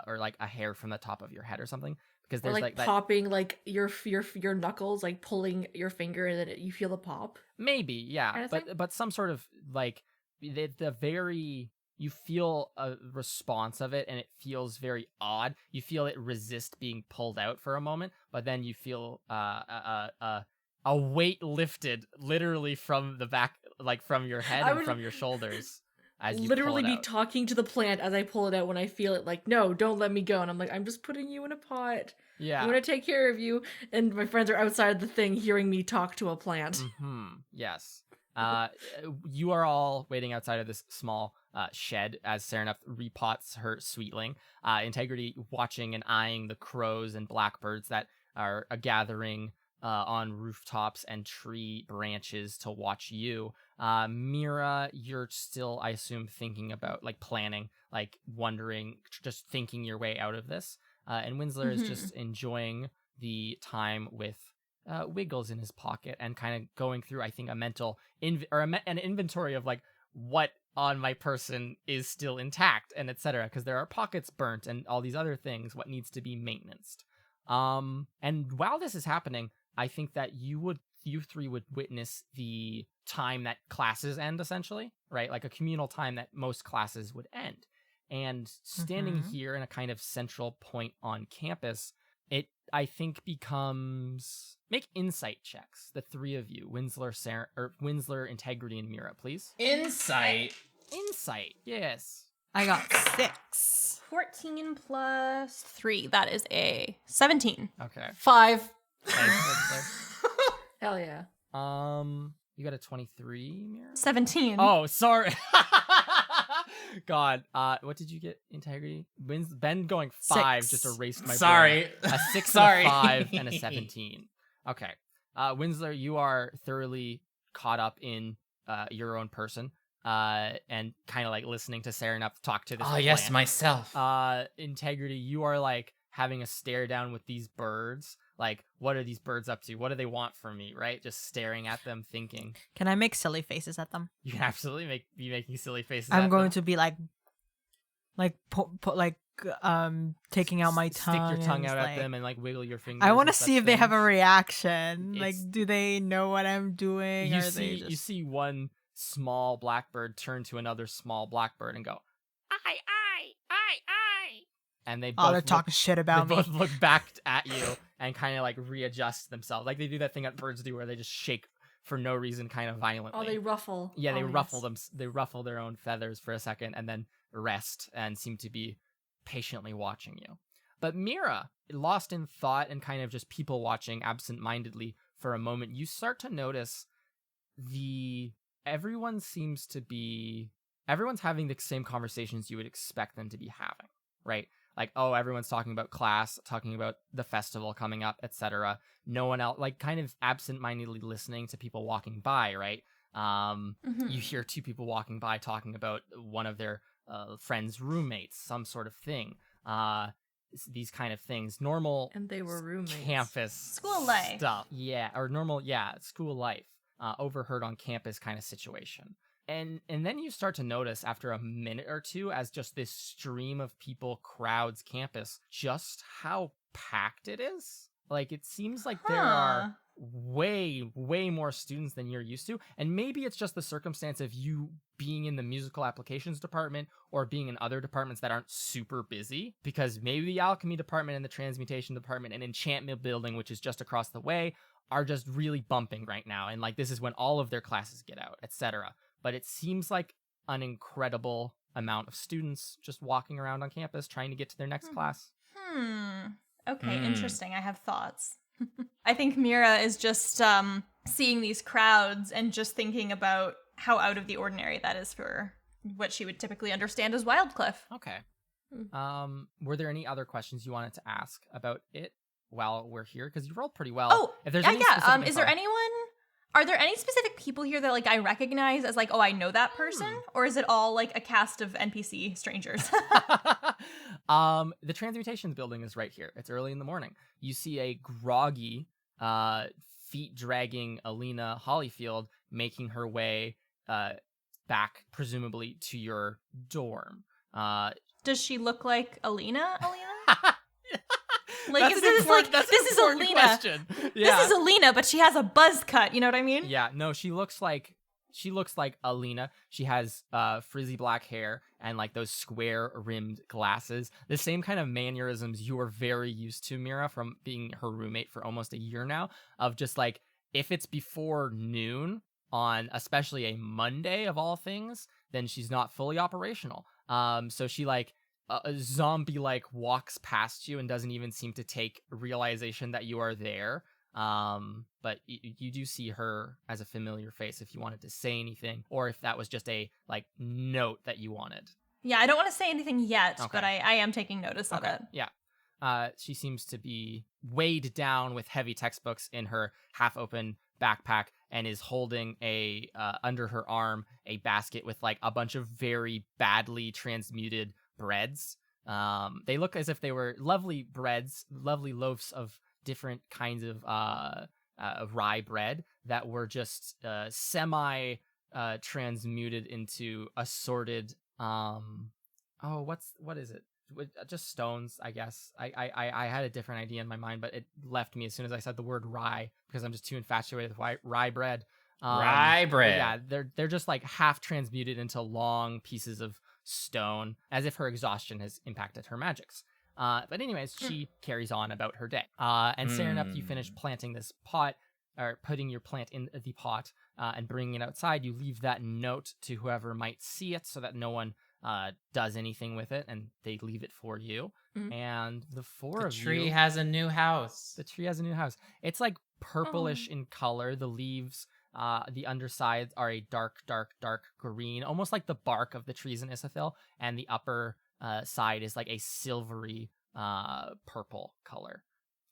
or like a hair from the top of your head or something. Because Or there's like that. popping like your knuckles, like pulling your finger and then you feel the pop. Maybe yeah, Kinda thing? but some sort of like the very. You feel a response of it, and it feels very odd. You feel it resist being pulled out for a moment, but then you feel a weight lifted, literally from the back, like from your head I and would from your shoulders, as you literally pull it be out. talking to the plant as I pull it out when I feel it. Like, no, don't let me go. And I'm like, I'm just putting you in a pot. Yeah. I'm gonna take care of you. And my friends are outside the thing, hearing me talk to a plant. Yes. You are all waiting outside of this small shed as Sereneth repots her sweetling. Integrity watching and eyeing the crows and blackbirds that are gathering on rooftops and tree branches to watch you. Mira, you're still, I assume, thinking about, like, planning, like, wondering, just thinking your way out of this. And Winsler is just enjoying the time with Wiggles in his pocket and kind of going through, I think, a mental an inventory of like what on my person is still intact and etc. Because there are pockets burnt and all these other things, what needs to be maintenanced. And while this is happening, I think that you three would witness the time that classes end, essentially, right? Like a communal time that most classes would end. And standing here in a kind of central point on campus, it, I think, becomes... Make insight checks, the three of you. Winsler, Integrity, and Mira, please. Insight. Insight, yes. I got 6. 14 plus 3. That is a 17. Okay. 5. Nice, Winsler. Hell yeah. You got a 23, Mira? 17. Oh, sorry. God, what did you get? Integrity? Ben going 5 6. just erased my Sorry. brain. A 6, Sorry. and a 5, and a 17. Okay. Winsler, you are thoroughly caught up in your own person, and kind of like listening to Serenep talk to this Oh, yes, plant. myself. Integrity, you are like having a stare down with these birds. Like, what are these birds up to? What do they want from me, right? Just staring at them, thinking. Can I make silly faces at them? You can absolutely be making silly faces I'm at going them. to be taking out my tongue. Stick your tongue and out like, at them and like wiggle your fingers. I want to and see such if they have a things. reaction. Like, It's- do they know what I'm doing? You or see, they just... you see one small blackbird turn to another small blackbird and go, "I," and they both Oh, they're look- talking shit about they me. both look back at you and kind of like readjust themselves, like they do that thing that birds do where they just shake for no reason, kind of violently. Oh, they ruffle. Yeah, they Oh, ruffle yes. them. They ruffle their own feathers for a second and then rest and seem to be patiently watching you. But Mira, lost in thought and kind of just people watching absent-mindedly for a moment, you start to notice everyone's having the same conversations you would expect them to be having, right? Like, oh, everyone's talking about class, talking about the festival coming up, etc. No one else, like, kind of absent-mindedly listening to people walking by, right? You hear two people walking by talking about one of their friends' roommates, some sort of thing. These kind of things, normal And they were roommates. campus School life. stuff. Yeah, or normal, school life. Overheard on campus kind of situation. And then you start to notice after a minute or two, as just this stream of people crowds campus, just how packed it is. Like, it seems like there are way more students than you're used to, and maybe it's just the circumstance of you being in the musical applications department or being in other departments that aren't super busy, because maybe the alchemy department and the transmutation department and enchantment building, which is just across the way, are just really bumping right now, and like this is when all of their classes get out, etc. But it seems like an incredible amount of students just walking around on campus trying to get to their next class. Okay, interesting. I have thoughts. I think Mira is just seeing these crowds and just thinking about how out of the ordinary that is for what she would typically understand as Wildcliff. Okay. Were there any other questions you wanted to ask about it while we're here? Because you rolled pretty well. Oh, if there's yeah, any yeah. specific Is there info- are there any specific people here that like I recognize as like, oh, I know that person? Or is it all like a cast of NPC strangers? The transmutations building is right here. It's early in the morning. You see a groggy, feet dragging Alina Hollyfield making her way back, presumably to your dorm. Does she look like Alina? Like, That's is an this important- like that's an this is important Alina? question. Yeah. This is Alina, but she has a buzz cut. You know what I mean? Yeah, no, she looks like Alina. She has frizzy black hair and like those square rimmed glasses. The same kind of mannerisms you are very used to, Mira, from being her roommate for almost a year now, of just like, if it's before noon on especially a Monday of all things, then she's not fully operational. So she like a zombie like walks past you and doesn't even seem to take realization that you are there. But you do see her as a familiar face if you wanted to say anything, or if that was just a like note that you wanted. Yeah, I don't want to say anything yet, Okay. but I am taking notice of it. Yeah. She seems to be weighed down with heavy textbooks in her half-open backpack and is holding a under her arm a basket with like a bunch of very badly transmuted breads. They look as if they were lovely breads, lovely loaves of different kinds of rye bread that were just semi transmuted into assorted what is it? Just stones, I guess. I had a different idea in my mind, but it left me as soon as I said the word rye because I'm just too infatuated with rye bread. Rye bread. Yeah, they're just like half transmuted into long pieces of stone, as if her exhaustion has impacted her magics. But anyways, she carries on about her day. And Serenep, you finish planting this pot, or putting your plant in the pot, and bringing it outside. You leave that note to whoever might see it, so that no one does anything with it, and they leave it for you. And the tree has a new house. The tree has a new house. It's like purplish in color. The leaves, the undersides are a dark green, almost like the bark of the trees in Isethil, and the upper side is like a silvery purple color,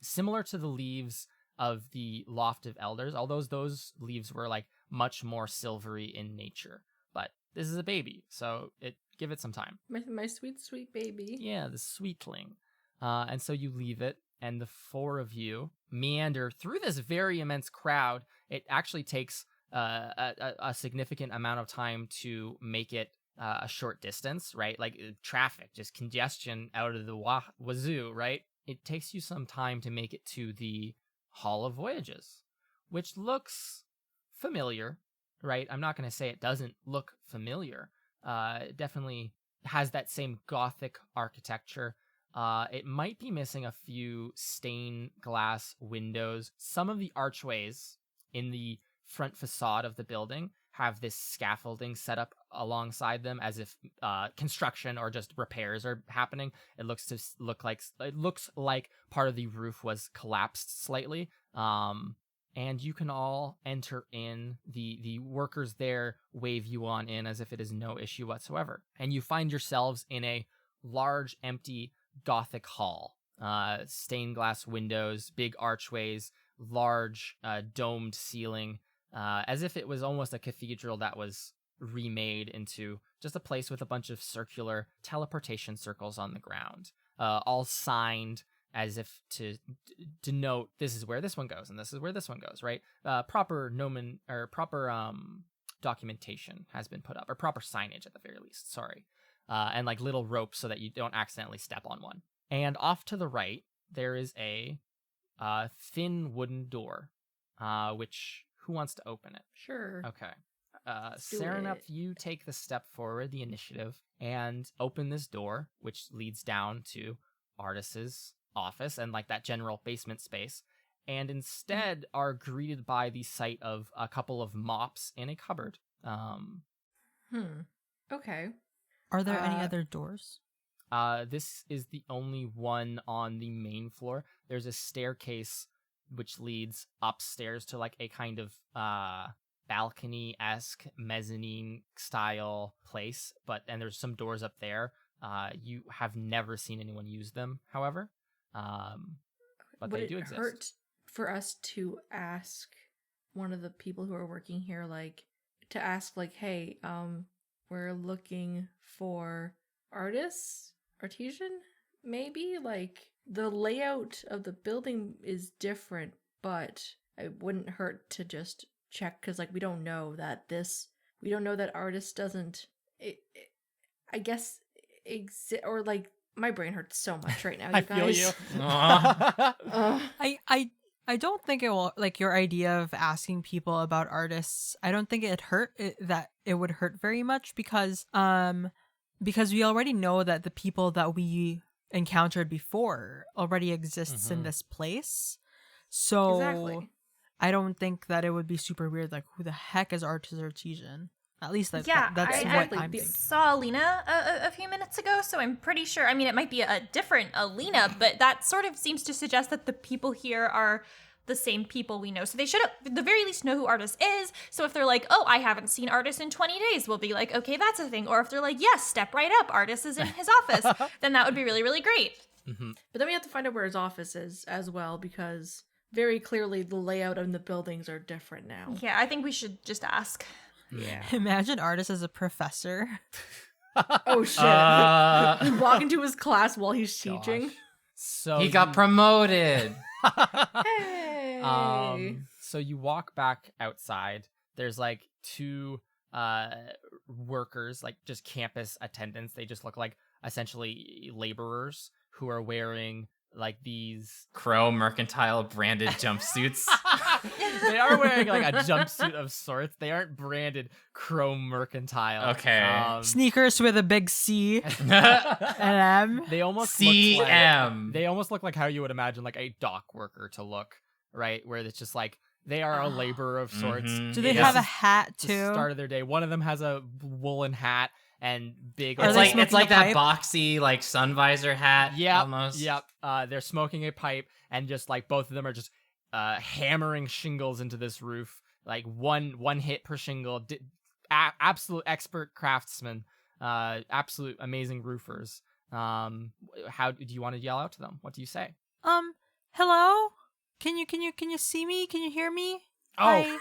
similar to the leaves of the Loft of Elders, although those leaves were like much more silvery in nature. But this is a baby, so give it some time. My sweet baby. Yeah, the sweetling. And so you leave it, and the four of you meander through this very immense crowd. It actually takes a significant amount of time to make it a short distance, right? Like traffic, just congestion out of the wazoo, right? It takes you some time to make it to the Hall of Voyages, which looks familiar, right? I'm not going to say it doesn't look familiar. It definitely has that same Gothic architecture. It might be missing a few stained glass windows. Some of the archways in the front facade of the building have this scaffolding set up alongside them, as if construction or just repairs are happening. It looks like part of the roof was collapsed slightly. And you can all enter in. The workers there wave you on in as if it is no issue whatsoever. And you find yourselves in a large, empty Gothic hall. Stained glass windows, big archways, large domed ceiling, as if it was almost a cathedral that was remade into just a place with a bunch of circular teleportation circles on the ground, all signed as if to denote this is where this one goes and this is where this one goes, right? Proper documentation has been put up, or proper signage at the very least, sorry. And like little ropes so that you don't accidentally step on one. And off to the right, there is a thin wooden door, which, who wants to open it? Sure. Okay. do Serenep, it. you take the step forward, the initiative, and open this door, which leads down to Artis's office and like that general basement space, and instead are greeted by the sight of a couple of mops in a cupboard. Okay. Are there any Uh, other doors? This is the only one on the main floor. There's a staircase which leads upstairs to like a kind of balcony-esque mezzanine style place, and there's some doors up there. You have never seen anyone use them, however, but Would they do it exist. hurt for us to ask one of the people who are working here, like, to ask, like, hey, we're looking for artisan, maybe? Like, the layout of the building is different, but it wouldn't hurt to just check, because, like, we don't know that artist doesn't, I guess, exist, or, like, my brain hurts so much right now, you I guys. feel you. Ugh. I don't think it will, like, your idea of asking people about artists, I don't think that it would hurt very much, because we already know that the people that we encountered before already exists in Mhm. this place. So Exactly. I don't think that it would be super weird, like, who the heck is artisan? At least that's I what exactly. I'm thinking. saw Alina a few minutes ago, so I'm pretty sure. I mean, it might be a different Alina, but that sort of seems to suggest that the people here are the same people we know. So they should, at the very least, know who Artis is. So if they're like, oh, I haven't seen Artis in 20 days, we'll be like, okay, that's a thing. Or if they're like, yes, step right up, Artis is in his office, then that would be really, really great. Mhm. But then we have to find out where his office is as well, because very clearly the layout of the buildings are different now. Yeah, I think we should just ask. Yeah. Imagine Artis as a professor. Oh shit. You walk into his class while he's teaching. Gosh. So He got promoted. Hey. So you walk back outside. There's like two workers, like just campus attendants. They just look like essentially laborers who are wearing like these Crow Mercantile branded jumpsuits. they are wearing like a jumpsuit of sorts. They aren't branded Crow Mercantile. Okay. Sneakers with a big C and M. They almost look like, CM. they almost look like how you would imagine like a dock worker to look, right? Where it's just like they are a laborer of sorts. Mhm. Do they This have a is hat the too? start of their day. One of them has a woolen hat and big. Are It's they like smoking a that pipe? boxy like sun visor hat. Yep, almost. Yep. They're smoking a pipe, and just like both of them are just hammering shingles into this roof. Like one hit per shingle. Absolute expert craftsmen. Absolute amazing roofers. How do you want to yell out to them? What do you say? Hello? Can you see me? Can you hear me? Oh,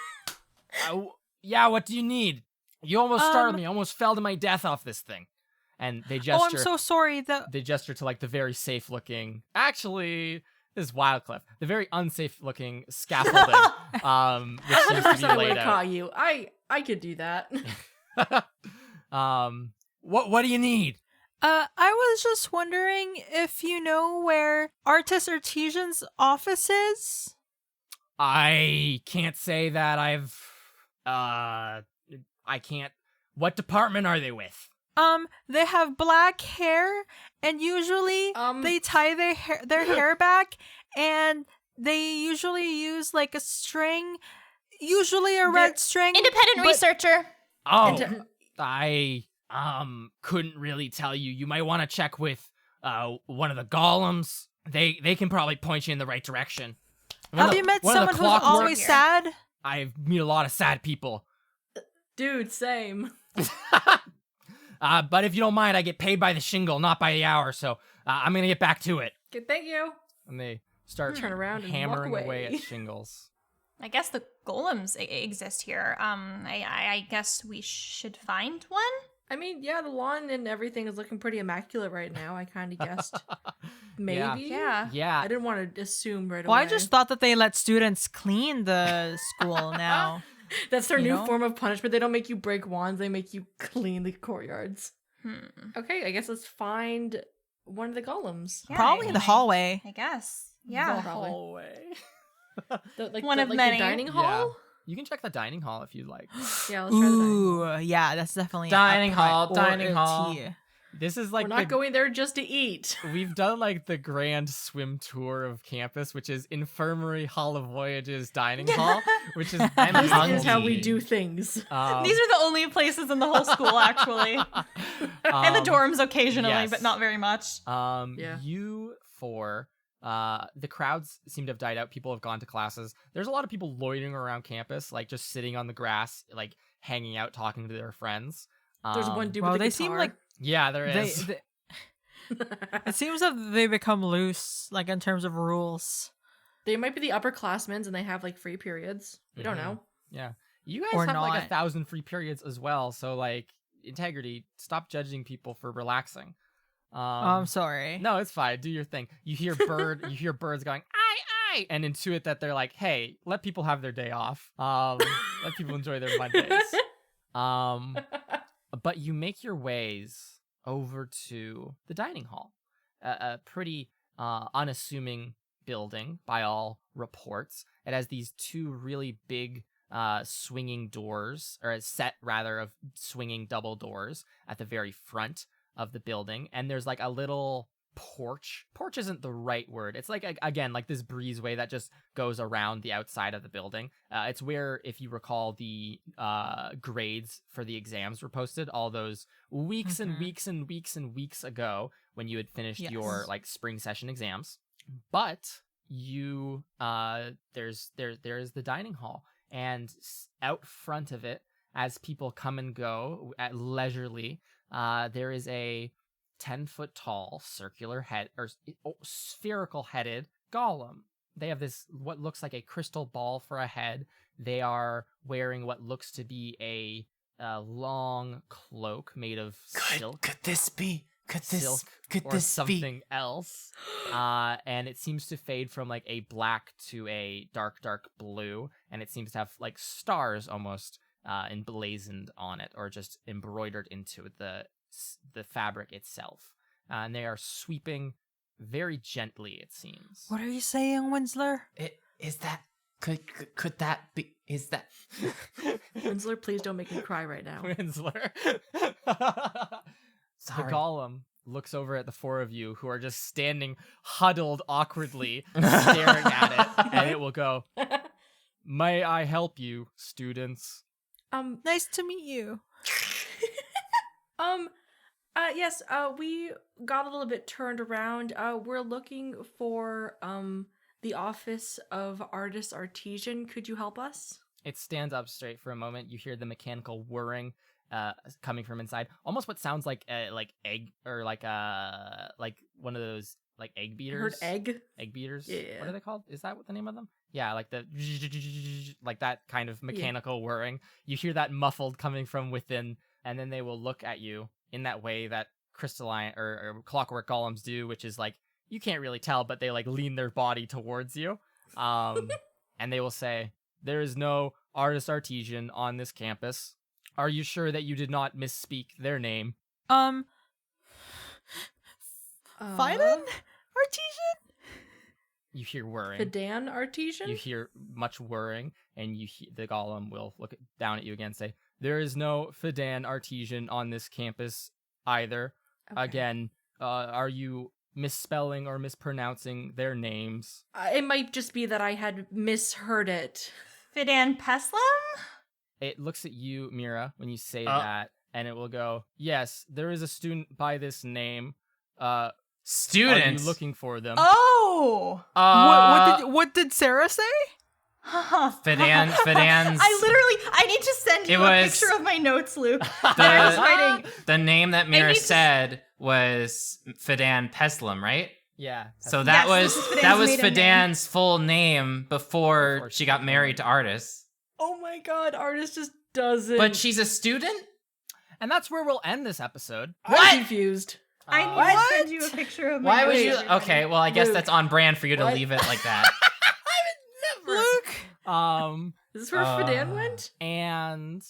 Hi. yeah. What do you need? You almost startled me. I almost fell to my death off this thing. And they gesture. Oh, I'm so sorry. They gesture to like the very safe looking. Actually, this is Wildcliff. The very unsafe looking scaffolding. Which seems to 100% be I would laid have out. caught you. I could do that. What do you need? I was just wondering if you know where Artis Artesian's office is? I can't say that I can't. What department are they with? They have black hair, and usually they tie their hair back, and they usually use like a string, usually a red string. Independent but- researcher. Oh, I couldn't really tell you. You might want to check with one of the golems. They can probably point you in the right direction. Have you met someone who's always sad? I meet a lot of sad people. Dude, same. But if you don't mind, I get paid by the shingle, not by the hour. So I'm gonna get back to it. Okay, thank you. And they start Turn around and hammering walk away away. at shingles. I guess the golems exist here. I guess we should find one. I mean, yeah, the lawn and everything is looking pretty immaculate right now. I kind of guessed. Maybe. Yeah. Yeah. I didn't want to assume right Well, away. I just thought that they let students clean the school now. That's their you new know? form of punishment. They don't make you break wands, they make you clean the courtyards. Okay, I guess let's find one of the golems. Yeah, Probably the hallway. I guess. The Yeah. Probably. hallway. One of many. The dining Yeah. hall? You can check the dining hall if you'd like. Yeah, let's try the dining hall. Ooh, yeah, that's definitely Dining a hall, or dining a hall. tea. This is like We're not going there just to eat. we've done like the grand swim tour of campus, which is Infirmary Hall of Voyages Dining Hall, which is I'm This hungry. is how we do things. These are the only places in the whole school, actually. And the dorms occasionally, yes. but not very much. Yeah. You four, the crowds seem to have died out. People have gone to classes. There's a lot of people loitering around campus, like just sitting on the grass, like hanging out, talking to their friends. There's one dude Well, with a they guitar. seem like Yeah, there is. it seems that they become loose, like in terms of rules. They might be the upperclassmen and they have like free periods. We don't Mhm. know. Yeah. You guys Or have like not. 1,000 free periods as well. So like integrity, stop judging people for relaxing. I'm sorry. No, it's fine. Do your thing. You hear birds going, "Aye, aye," and intuit that they're like, "Hey, let people have their day off. Let people enjoy their Mondays." But you make your ways over to the dining hall, a pretty unassuming building by all reports. It has these two really big swinging doors, or a set rather of swinging double doors at the very front of the building, and there's like a little porch. Porch isn't the right word. It's like again like this breezeway that just goes around the outside of the building. It's where, if you recall, the grades for the exams were posted all those weeks and weeks and weeks and weeks ago when you had finished your Yes. like spring session exams. But you there's the dining hall, and out front of it, as people come and go at leisurely, there is a 10-foot tall circular head or spherical headed golem. They have this what looks like a crystal ball for a head. They are wearing what looks to be a long cloak made of silk. Could this be? Silk Could or this something else. And it seems to fade from like a black to a dark blue, and it seems to have like stars almost emblazoned on it, or just embroidered into the fabric itself. And they are sweeping very gently, it seems. What are you saying, Winsler? Is that could that be? Is that? Winsler, please don't make me cry right now. Winsler. Sorry. The golem looks over at the four of you who are just standing huddled awkwardly, staring at it, and it will go, "May I help you, students?" Nice to meet you. Yes, we got a little bit turned around. We're looking for the office of artist artisan. Could you help us? It stands up straight for a moment. You hear the mechanical whirring coming from inside, almost what sounds like egg, or like one of those like egg beaters. I heard egg. Egg beaters. Yeah. What are they called? Is that what the name of them? Yeah, like the like that kind of mechanical whirring. You hear that muffled coming from within, and then they will look at you in that way that crystalline or clockwork golems do, which is like you can't really tell, but they like lean their body towards you, and they will say, "There is no artist artisan on this campus. Are you sure that you did not misspeak their name?" Fidan? Artesian? You hear whirring. Fidan artisan? You hear much whirring, and the golem will look down at you again and say, "There is no Fidan artisan on this campus either." Okay. Again, are you misspelling or mispronouncing their names? It might just be that I had misheard it. Fidan Peslum? It looks at you, Mira, when you say that, and it will go, "Yes, there is a student by this name. Student. Are you looking for them?" Oh! What did Sarah say? Fidan's. I need to send you a picture of my notes, Luke. I was writing. The name that Mira need to- said was Fidan Peslum, right? Yeah. So that Yes, this is that Fidan's was maiden Fidan's full name before she got married to Artis. Oh my god, artist just doesn't. But she's a student? And that's where we'll end this episode. I'm confused. I need to send you a picture of my Why notes. would you? Okay, well, I guess Luke. that's on brand for you to What? leave it like that. Luke! Is this where Fidan went? And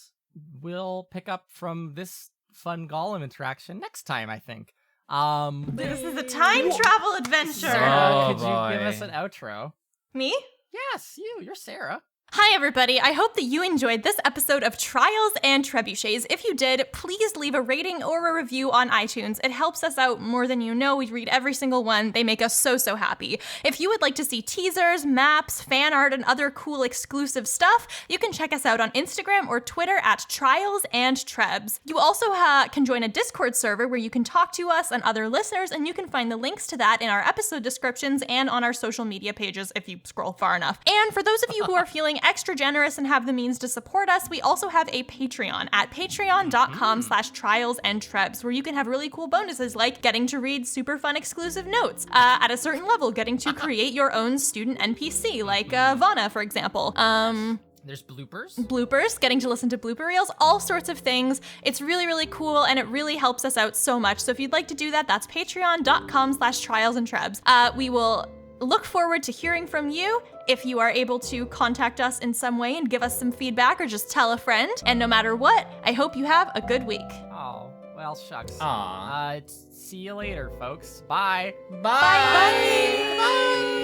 we'll pick up from this fun golem interaction next time, I think. This is a time travel adventure. Sarah, Oh, could you give boy. us an outro? Me? Yes, you're Sarah. Hi, everybody. I hope that you enjoyed this episode of Trials and Trebuchets. If you did, please leave a rating or a review on iTunes. It helps us out more than you know. We read every single one. They make us so, so happy. If you would like to see teasers, maps, fan art, and other cool exclusive stuff, you can check us out on Instagram or Twitter at Trials and Trebs. You also can join a Discord server where you can talk to us and other listeners, and you can find the links to that in our episode descriptions and on our social media pages if you scroll far enough. And for those of you who are feeling extra generous and have the means to support us, we also have a Patreon at patreon.com/trialsandtrebs, where you can have really cool bonuses like getting to read super fun exclusive notes, at a certain level, getting to create your own student NPC, like Vana, for example. There's Bloopers, getting to listen to blooper reels, all sorts of things. It's really, really cool, and it really helps us out so much. So if you'd like to do that, that's patreon.com/trialsandtrebs. We will look forward to hearing from you. If you are able to contact us in some way and give us some feedback or just tell a friend. And no matter what, I hope you have a good week. Oh, well, shucks. Aw. See you later, folks. Bye. Bye. Bye.